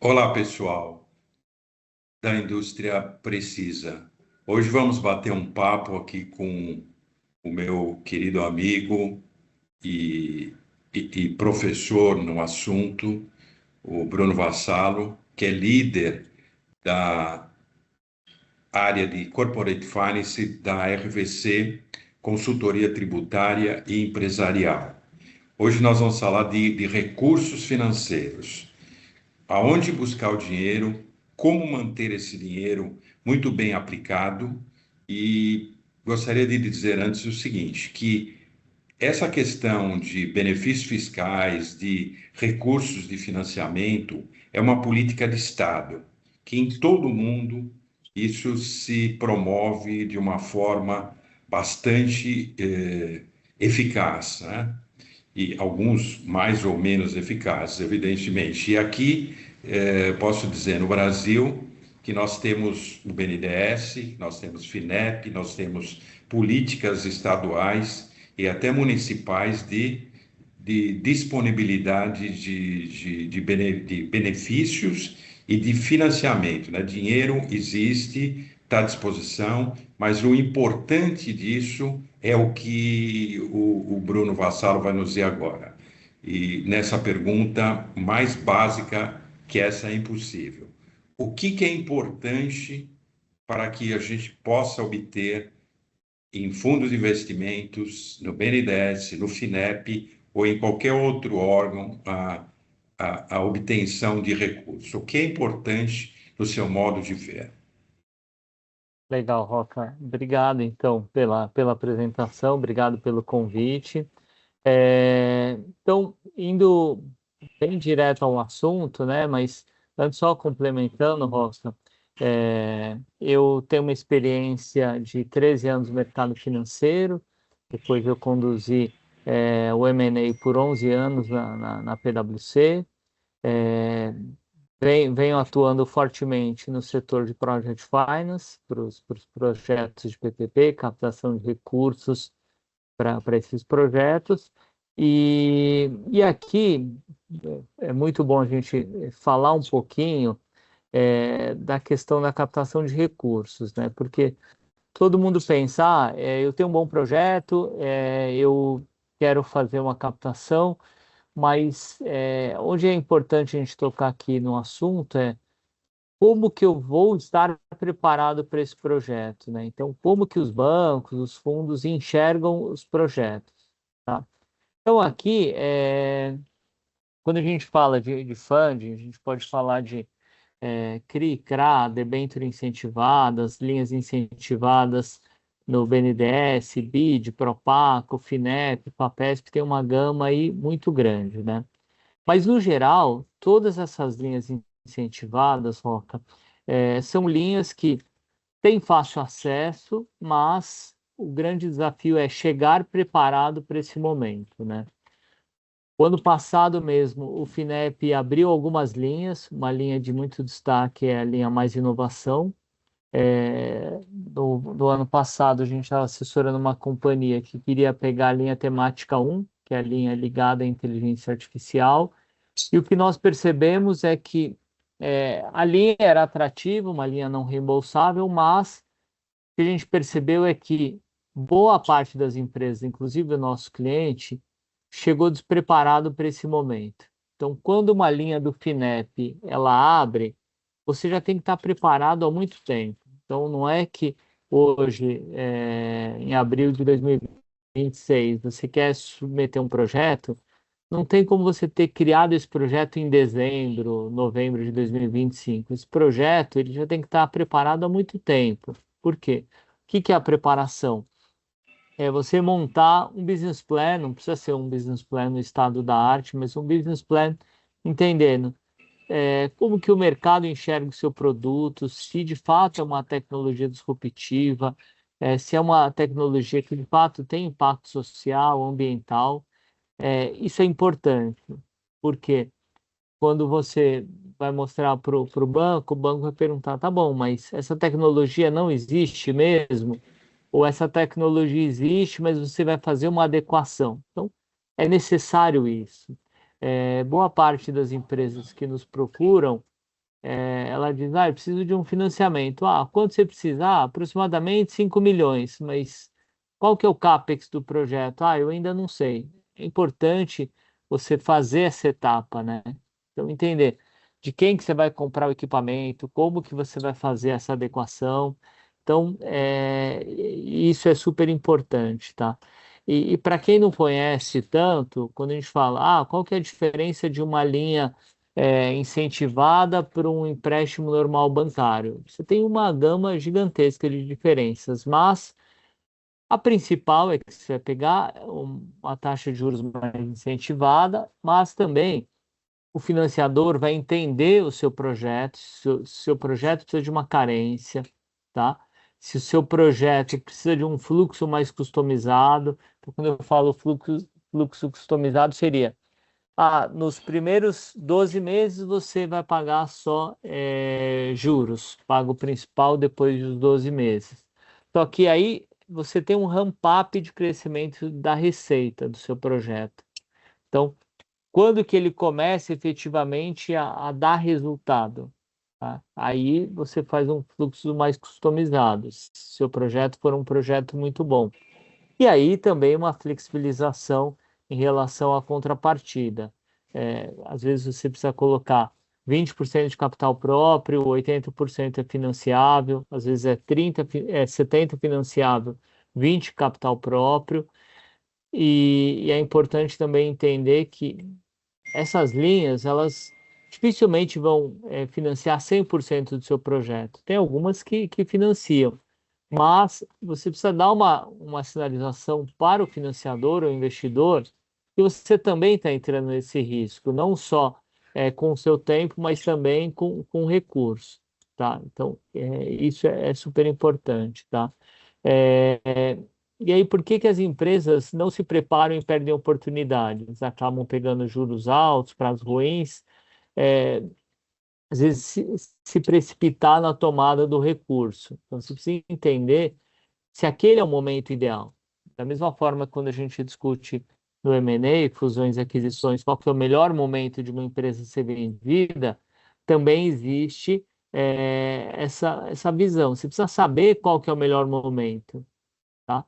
Olá, pessoal da Indústria Precisa. Hoje vamos bater um papo aqui com o meu querido amigo e, e professor no assunto, o Bruno Vassalo, que é líder da área de Corporate Finance da RVC, Consultoria Tributária e Empresarial. Hoje nós vamos falar de recursos financeiros. Aonde buscar o dinheiro, como manter esse dinheiro muito bem aplicado. E gostaria de dizer antes o seguinte, que essa questão de benefícios fiscais, de recursos de financiamento, é uma política de Estado, que em todo o mundo isso se promove de uma forma bastante eficaz, né? E alguns mais ou menos eficazes, evidentemente. E aqui, posso dizer, no Brasil, que nós temos o BNDES, nós temos FINEP, nós temos políticas estaduais e até municipais de disponibilidade de benefícios e de financiamento, né? Dinheiro existe, está à disposição, mas o importante disso é o que o Bruno Vassalo vai nos dizer agora. E nessa pergunta mais básica, que essa é impossível. O que é importante para que a gente possa obter em fundos de investimentos, no BNDES, no FINEP ou em qualquer outro órgão, a obtenção de recursos? O que é importante no seu modo de ver? Legal, Roca. Obrigado, então, pela apresentação, obrigado pelo convite. Então, indo bem direto ao assunto, né? Mas antes só complementando, Roca, eu tenho uma experiência de 13 anos no mercado financeiro, depois eu conduzi o M&A por 11 anos na PwC. Venho atuando fortemente no setor de Project Finance, para os projetos de PPP, captação de recursos para esses projetos. E aqui é muito bom a gente falar um pouquinho da questão da captação de recursos, né? Porque todo mundo pensa, eu tenho um bom projeto, eu quero fazer uma captação, mas onde é importante a gente tocar aqui no assunto é como que eu vou estar preparado para esse projeto, né? Então, como que os bancos, os fundos enxergam os projetos, tá? Então, aqui, quando a gente fala de funding, a gente pode falar de CRI, CRA, debênture incentivadas, linhas incentivadas no BNDES, BID, Propaco, FINEP, FAPESP, tem uma gama aí muito grande, né? Mas, no geral, todas essas linhas incentivadas, Roca, são linhas que têm fácil acesso, mas o grande desafio é chegar preparado para esse momento, né? O ano passado mesmo, o FINEP abriu algumas linhas, uma linha de muito destaque é a linha Mais Inovação. No ano passado, a gente estava assessorando uma companhia que queria pegar a linha temática 1, que é a linha ligada à inteligência artificial, e o que nós percebemos é que a linha era atrativa, uma linha não reembolsável, mas o que a gente percebeu é que boa parte das empresas, inclusive o nosso cliente, chegou despreparado para esse momento. Então, quando uma linha do FINEP ela abre, você já tem que estar preparado há muito tempo. Então, não é que hoje, em abril de 2026, você quer submeter um projeto, não tem como você ter criado esse projeto em dezembro, novembro de 2025. Esse projeto ele já tem que estar preparado há muito tempo. Por quê? O que que é a preparação? É você montar um business plan, não precisa ser um business plan no estado da arte, mas um business plan entendendo como que o mercado enxerga o seu produto, se de fato é uma tecnologia disruptiva, se é uma tecnologia que de fato tem impacto social, ambiental. Isso é importante, porque quando você vai mostrar para o banco vai perguntar, tá bom, mas essa tecnologia não existe mesmo? Ou essa tecnologia existe, mas você vai fazer uma adequação? Então, é necessário isso. Boa parte das empresas que nos procuram ela diz, eu preciso de um financiamento. Quanto você precisa? Aproximadamente 5 milhões, mas qual que é o CAPEX do projeto? Eu ainda não sei. É importante você fazer essa etapa, né? Então, entender de quem que você vai comprar o equipamento, como que você vai fazer essa adequação. Então, isso é super importante, tá? E para quem não conhece tanto, quando a gente fala, qual que é a diferença de uma linha incentivada por um empréstimo normal bancário? Você tem uma gama gigantesca de diferenças, mas a principal é que você vai pegar uma taxa de juros mais incentivada, mas também o financiador vai entender o seu projeto, se o seu projeto precisa de uma carência, tá? Se o seu projeto precisa de um fluxo mais customizado, então, quando eu falo fluxo customizado, seria, nos primeiros 12 meses você vai pagar só juros, paga o principal depois dos 12 meses. Só que aí você tem um ramp-up de crescimento da receita do seu projeto. Então, quando que ele começa efetivamente a dar resultado, tá? Aí você faz um fluxo mais customizado, se seu projeto for um projeto muito bom. E aí também uma flexibilização em relação à contrapartida. Às vezes você precisa colocar 20% de capital próprio, 80% é financiável, às vezes 70% financiável, 20% capital próprio. E é importante também entender que essas linhas, elas dificilmente vão financiar 100% do seu projeto. Tem algumas que financiam, mas você precisa dar uma sinalização para o financiador ou investidor que você também está entrando nesse risco, não só com o seu tempo, mas também com recurso, tá? Então, isso é super importante, tá? E aí, por que que as empresas não se preparam e perdem oportunidades? Acabam pegando juros altos, prazos ruins, é, às vezes se precipitar na tomada do recurso. Então, você precisa entender se aquele é o momento ideal. Da mesma forma, quando a gente discute no M&A, fusões e aquisições, qual que é o melhor momento de uma empresa ser vendida, também existe essa visão. Você precisa saber qual que é o melhor momento, tá?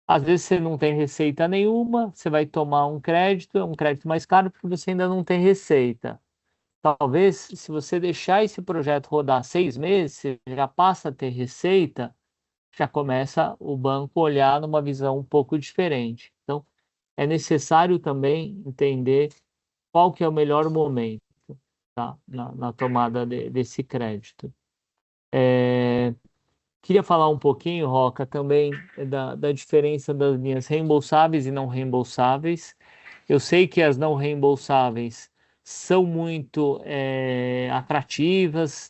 Às vezes você não tem receita nenhuma, você vai tomar um crédito, é um crédito mais caro porque você ainda não tem receita. Talvez, se você deixar esse projeto rodar 6 meses, você já passa a ter receita, já começa o banco a olhar numa visão um pouco diferente. Então, é necessário também entender qual que é o melhor momento, tá? Na tomada desse crédito. Queria falar um pouquinho, Roca, também da diferença das linhas reembolsáveis e não reembolsáveis. Eu sei que as não reembolsáveis são muito atrativas.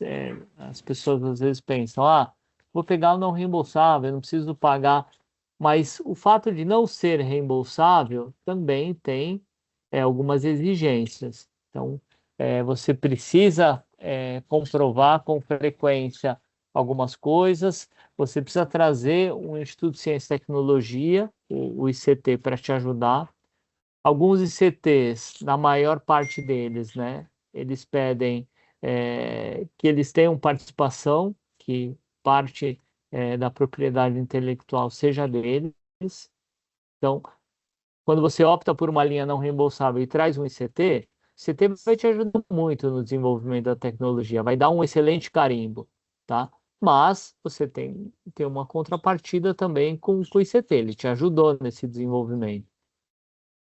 As pessoas às vezes pensam, vou pegar o não reembolsável, não preciso pagar. Mas o fato de não ser reembolsável também tem algumas exigências. Então, você precisa comprovar com frequência algumas coisas. Você precisa trazer um Instituto de Ciência e Tecnologia, o ICT, para te ajudar. Alguns ICTs, na maior parte deles, né, eles pedem que eles tenham participação, que parte da propriedade intelectual seja deles. Então, quando você opta por uma linha não reembolsável e traz um ICT, o ICT vai te ajudar muito no desenvolvimento da tecnologia, vai dar um excelente carimbo, tá? Mas você tem uma contrapartida também com o ICT, ele te ajudou nesse desenvolvimento.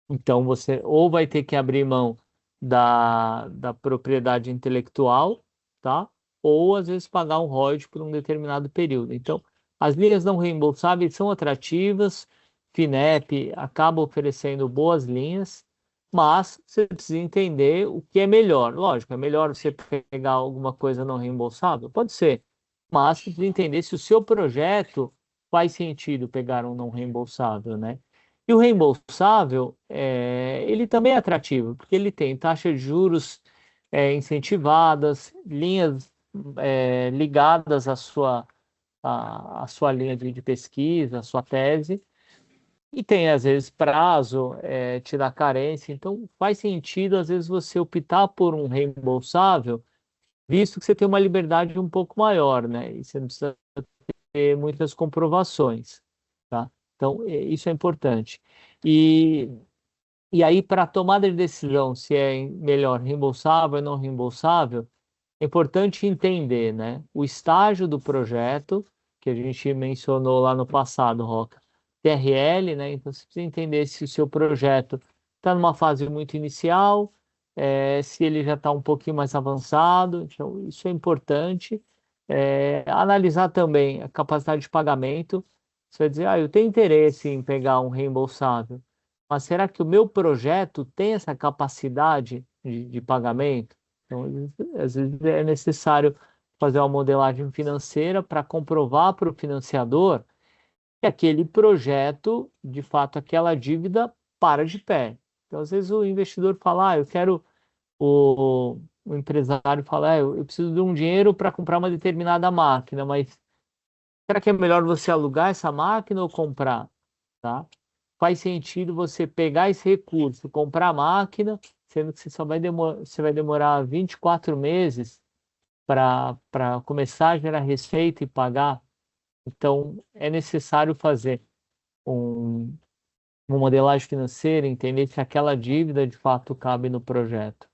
Então, você ou vai ter que abrir mão da propriedade intelectual, tá? Ou, às vezes, pagar um royalties por um determinado período. Então, as linhas não reembolsáveis são atrativas, Finep acaba oferecendo boas linhas, mas você precisa entender o que é melhor. Lógico, é melhor você pegar alguma coisa não reembolsável? Pode ser, mas você precisa entender se o seu projeto faz sentido pegar um não reembolsável, né? E o reembolsável, ele também é atrativo, porque ele tem taxa de juros incentivadas, linhas ligadas à sua linha de pesquisa, à sua tese, e tem, às vezes, prazo, te dá carência. Então, faz sentido, às vezes, você optar por um reembolsável visto que você tem uma liberdade um pouco maior, né? E você não precisa ter muitas comprovações, tá? Então, isso é importante. E, e aí, para a tomada de decisão, se é melhor reembolsável ou não reembolsável, é importante entender, né, o estágio do projeto, que a gente mencionou lá no passado, Roca, TRL, né? Então, você precisa entender se o seu projeto está numa fase muito inicial, se ele já está um pouquinho mais avançado, então isso é importante. Analisar também a capacidade de pagamento. Você vai dizer, eu tenho interesse em pegar um reembolsável, mas será que o meu projeto tem essa capacidade de pagamento? Então, às vezes é necessário fazer uma modelagem financeira para comprovar para o financiador que aquele projeto, de fato, aquela dívida para de pé. Então, às vezes o investidor fala, eu quero, o empresário fala, eu preciso de um dinheiro para comprar uma determinada máquina, mas será que é melhor você alugar essa máquina ou comprar? Tá? Faz sentido você pegar esse recurso, comprar a máquina, sendo que você vai demorar 24 meses para começar a gerar receita e pagar. Então, é necessário fazer um, uma modelagem financeira, entender se aquela dívida de fato cabe no projeto,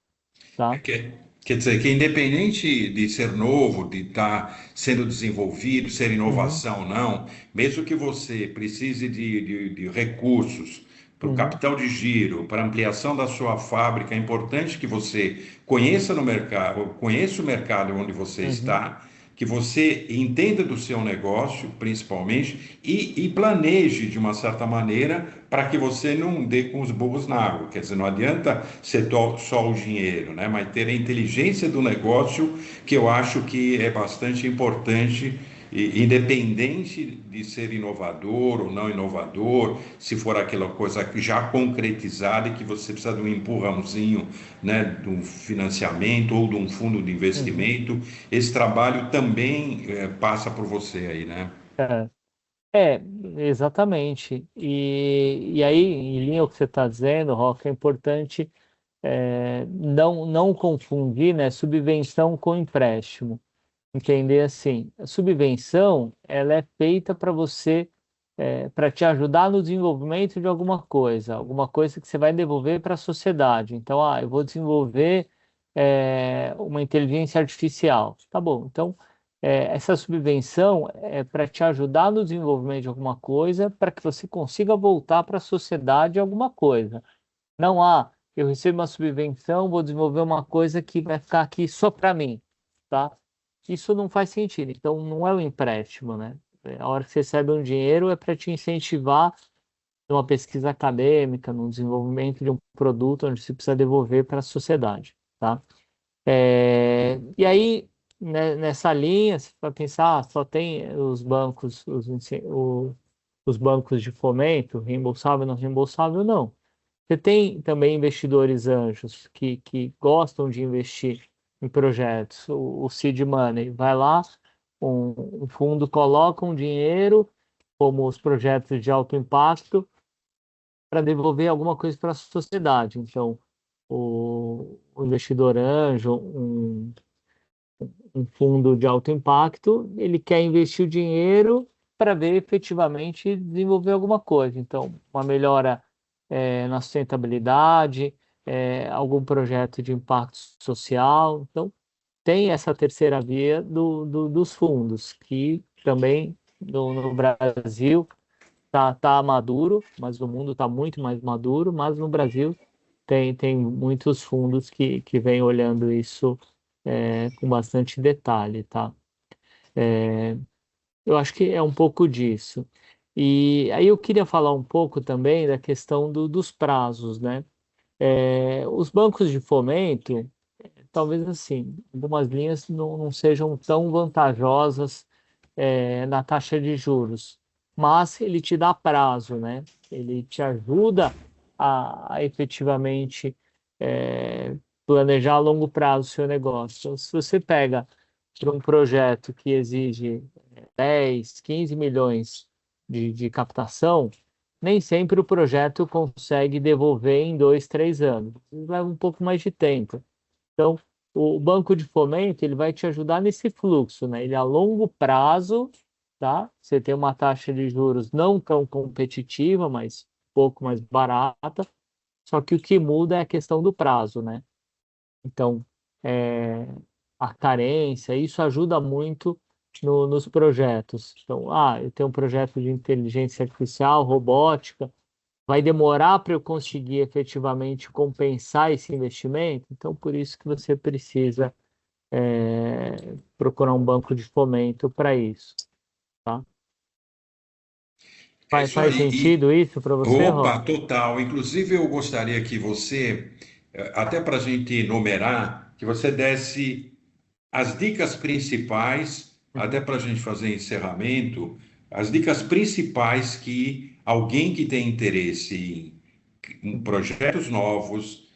É tá? que- Quer dizer que independente de ser novo, de estar sendo desenvolvido, ser Uhum, inovação ou não, mesmo que você precise de recursos para o uhum, capital de giro, para ampliação da sua fábrica, é importante que você conheça no mercado, conheça o mercado onde você uhum, está, que você entenda do seu negócio, principalmente, e planeje de uma certa maneira para que você não dê com os burros na água. Quer dizer, não adianta ser só o dinheiro, né? Mas ter a inteligência do negócio, que eu acho que é bastante importante, independente de ser inovador ou não inovador, se for aquela coisa já concretizada e que você precisa de um empurrãozinho, né, de um financiamento ou de um fundo de uhum. investimento, esse trabalho também passa por você aí, né? É, é, exatamente. E aí, em linha com o que você está dizendo, Roca, é importante não confundir, né, subvenção com empréstimo. Entender assim, a subvenção ela é feita para você, para te ajudar no desenvolvimento de alguma coisa que você vai devolver para a sociedade. Então, eu vou desenvolver uma inteligência artificial. Tá bom, então essa subvenção é para te ajudar no desenvolvimento de alguma coisa, para que você consiga voltar para a sociedade alguma coisa. Não eu recebo uma subvenção, vou desenvolver uma coisa que vai ficar aqui só para mim, tá? Isso não faz sentido. Então, não é um empréstimo, né? A hora que você recebe um dinheiro é para te incentivar numa pesquisa acadêmica, no desenvolvimento de um produto onde você precisa devolver para a sociedade, tá? E aí, né, nessa linha, você vai pensar, só tem os bancos, os bancos de fomento, reembolsável, não reembolsável, não. Você tem também investidores anjos que gostam de investir em projetos. O seed money vai lá, um fundo coloca um dinheiro, como os projetos de alto impacto, para devolver alguma coisa para a sociedade. Então, o investidor anjo, um fundo de alto impacto, ele quer investir o dinheiro para ver efetivamente desenvolver alguma coisa. Então, uma melhora na sustentabilidade, algum projeto de impacto social. Então, tem essa terceira via dos fundos, que também no Brasil tá maduro, mas no mundo está muito mais maduro, mas no Brasil tem muitos fundos que vêm olhando isso com bastante detalhe, tá? Eu acho que é um pouco disso. E aí eu queria falar um pouco também da questão dos prazos, né? Os bancos de fomento, talvez assim, algumas linhas não sejam tão vantajosas na taxa de juros, mas ele te dá prazo, né? Ele te ajuda a efetivamente planejar a longo prazo o seu negócio. Então, se você pega para um projeto que exige 10, 15 milhões de captação, nem sempre o projeto consegue devolver em 2, 3 anos. Leva um pouco mais de tempo. Então, o banco de fomento ele vai te ajudar nesse fluxo, né? Ele é a longo prazo, tá? Você tem uma taxa de juros não tão competitiva, mas um pouco mais barata. Só que o que muda é a questão do prazo, né? Então, é, a carência, isso ajuda muito nos projetos. Então, eu tenho um projeto de inteligência artificial, robótica, vai demorar para eu conseguir efetivamente compensar esse investimento, então por isso que você precisa procurar um banco de fomento para isso, tá? É Faz, isso faz aí. sentido isso para você, Opa, Rock? total. Inclusive, eu gostaria que você, até para a gente enumerar, que você desse as dicas principais, até Uhum, para a gente fazer encerramento, as dicas principais que alguém que tem interesse em uhum, projetos novos,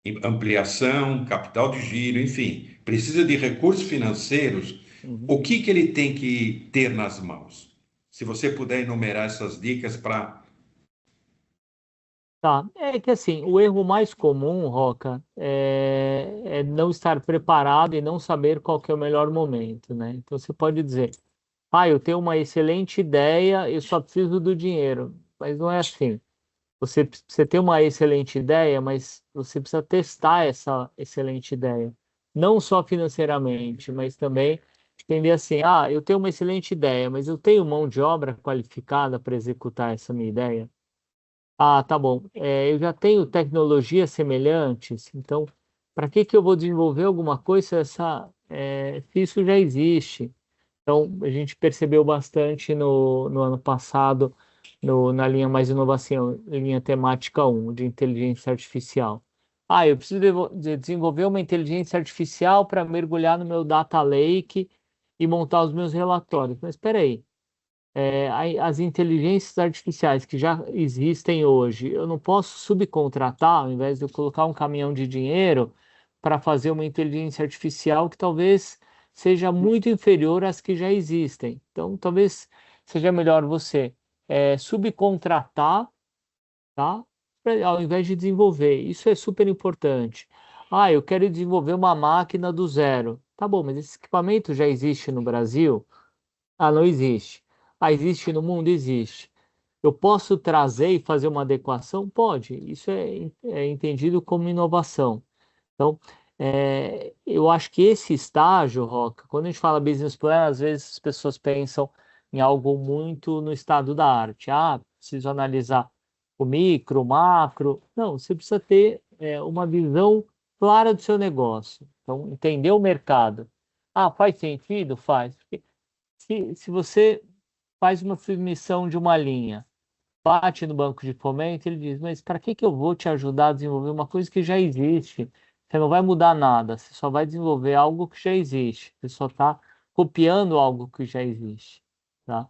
em ampliação, capital de giro, enfim, precisa de recursos financeiros, uhum. o que que ele tem que ter nas mãos? Se você puder enumerar essas dicas para. Tá, é que assim, o erro mais comum, Roca, é não estar preparado e não saber qual que é o melhor momento, né? Então você pode dizer, eu tenho uma excelente ideia, eu só preciso do dinheiro, mas não é assim. Você tem uma excelente ideia, mas você precisa testar essa excelente ideia. Não só financeiramente, mas também entender assim, eu tenho uma excelente ideia, mas eu tenho mão de obra qualificada para executar essa minha ideia. Tá bom. Eu já tenho tecnologias semelhantes, então para que eu vou desenvolver alguma coisa se isso já existe? Então, a gente percebeu bastante no ano passado, na linha mais inovação, linha temática um de inteligência artificial. Eu preciso de desenvolver uma inteligência artificial para mergulhar no meu data lake e montar os meus relatórios. Mas espera aí, as inteligências artificiais que já existem hoje, eu não posso subcontratar, ao invés de eu colocar um caminhão de dinheiro para fazer uma inteligência artificial que talvez seja muito inferior às que já existem. Então, talvez seja melhor você subcontratar, tá? Ao invés de desenvolver. Isso é super importante. Eu quero desenvolver uma máquina do zero. Tá bom, mas esse equipamento já existe no Brasil? Não existe. Existe no mundo? Existe. Eu posso trazer e fazer uma adequação? Pode. Isso é entendido como inovação. Então, eu acho que esse estágio, Roca, quando a gente fala business plan, às vezes as pessoas pensam em algo muito no estado da arte. Preciso analisar o micro, o macro. Não, você precisa ter uma visão clara do seu negócio. Então, entender o mercado. Faz sentido? Faz. Se você faz uma submissão de uma linha, bate no banco de fomento, ele diz, mas para que eu vou te ajudar a desenvolver uma coisa que já existe? Você não vai mudar nada, você só vai desenvolver algo que já existe. Você só está copiando algo que já existe, tá?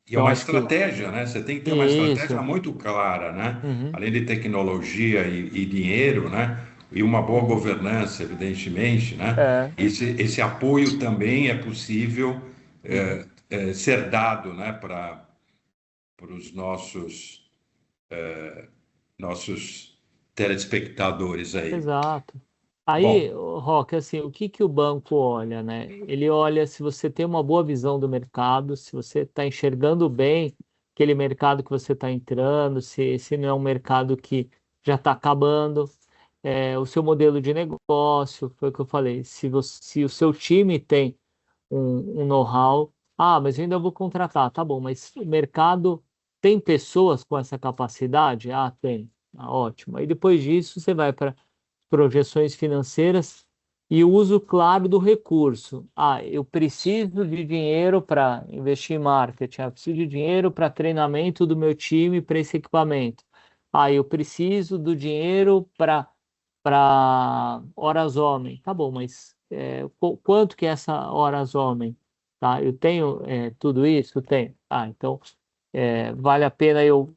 E é Então, uma acho que estratégia, né? Você tem que ter uma estratégia isso. muito clara, né? Uhum, Além de tecnologia e dinheiro, né? E uma boa uhum. governança, evidentemente, né? É, Esse apoio também é possível uhum, ser dado, né? Para os nossos telespectadores aí. exato. Aí, Bom, Roque, assim, o que que o banco olha, né? Ele olha se você tem uma boa visão do mercado, se você está enxergando bem aquele mercado que você está entrando, se não é um mercado que já está acabando, o seu modelo de negócio, foi o que eu falei, se o seu time tem um know-how, mas eu ainda vou contratar, tá bom, mas o mercado tem pessoas com essa capacidade? Tem. Ótimo. Aí depois disso, você vai para projeções financeiras e o uso claro do recurso. Eu preciso de dinheiro para investir em marketing, eu preciso de dinheiro para treinamento do meu time para esse equipamento. Eu preciso do dinheiro para horas homem. Tá bom, mas quanto que é essa horas homem? Tá, eu tenho tudo isso? Tenho. Então vale a pena eu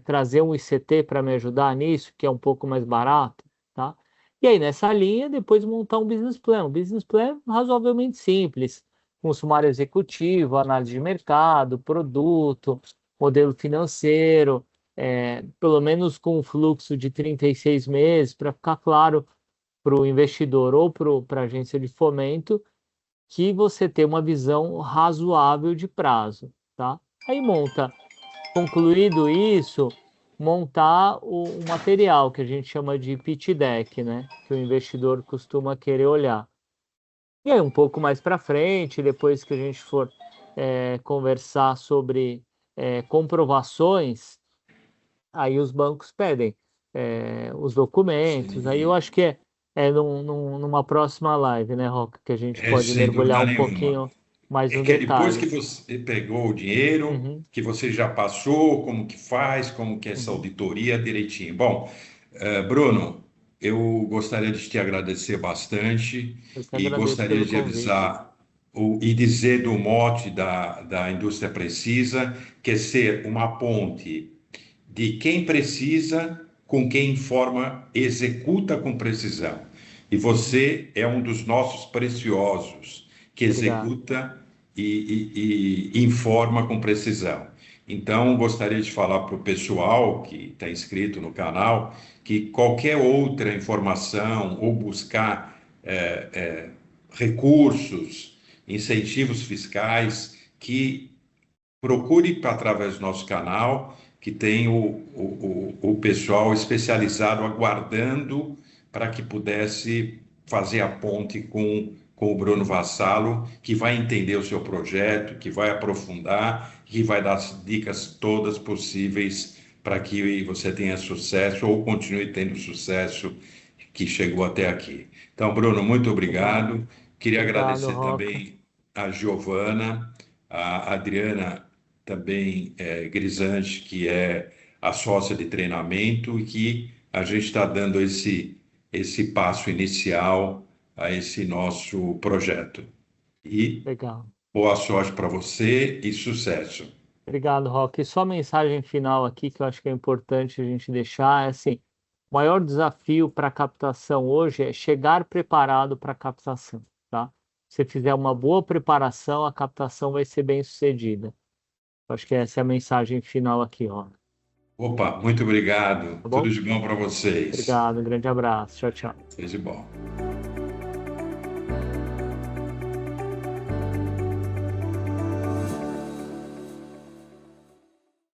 trazer um ICT para me ajudar nisso, que é um pouco mais barato, tá? E aí, nessa linha, depois montar um business plan. Um business plan razoavelmente simples, com sumário executivo, análise de mercado, produto, modelo financeiro, pelo menos com um fluxo de 36 meses, para ficar claro o investidor ou para a agência de fomento que você tem uma visão razoável de prazo, tá? Aí concluído isso, montar o material que a gente chama de pitch deck, né? Que o investidor costuma querer olhar. E aí, um pouco mais para frente, depois que a gente for conversar sobre comprovações, aí os bancos pedem os documentos. Aí eu acho que numa próxima live, né, Roca, que a gente pode Sem mergulhar dúvida um nenhuma. pouquinho mais É no que é depois que detalhe. você pegou o dinheiro, Uhum, que você já passou, como que faz, como que é essa uhum. auditoria direitinho. Bom, Bruno, eu gostaria de te agradecer bastante Eu que e agradeço gostaria pelo de convite. avisar e dizer do mote da indústria precisa, que é ser uma ponte de quem precisa com quem informa, executa com precisão. E Uhum. você é um dos nossos preciosos, que Obrigado. executa e informa com precisão. Então, gostaria de falar para o pessoal que está inscrito no canal que qualquer outra informação ou buscar recursos, incentivos fiscais, que procure através do nosso canal, que tem o pessoal especializado aguardando para que pudesse fazer a ponte com o Bruno Uhum. Vassalo, que vai entender o seu projeto, que vai aprofundar, que vai dar as dicas todas possíveis para que você tenha sucesso ou continue tendo sucesso que chegou até aqui. Então, Bruno, muito Legal. obrigado. Queria Obrigado, agradecer Roca. também a Giovana, a Adriana também Grisante, que é a sócia de treinamento e que a gente está dando esse passo inicial a esse nosso projeto. E Legal. boa sorte para você e sucesso. Obrigado, Roque. E só a mensagem final aqui que eu acho que é importante a gente deixar é assim, o maior desafio para a captação hoje é chegar preparado para a captação, tá? Se você fizer uma boa preparação, a captação vai ser bem sucedida. Eu acho que essa é a mensagem final aqui, Roque. Opa, muito obrigado. Tá Tudo bom? de bom para vocês. Obrigado, um grande abraço. Tchau, tchau. Tudo de bom.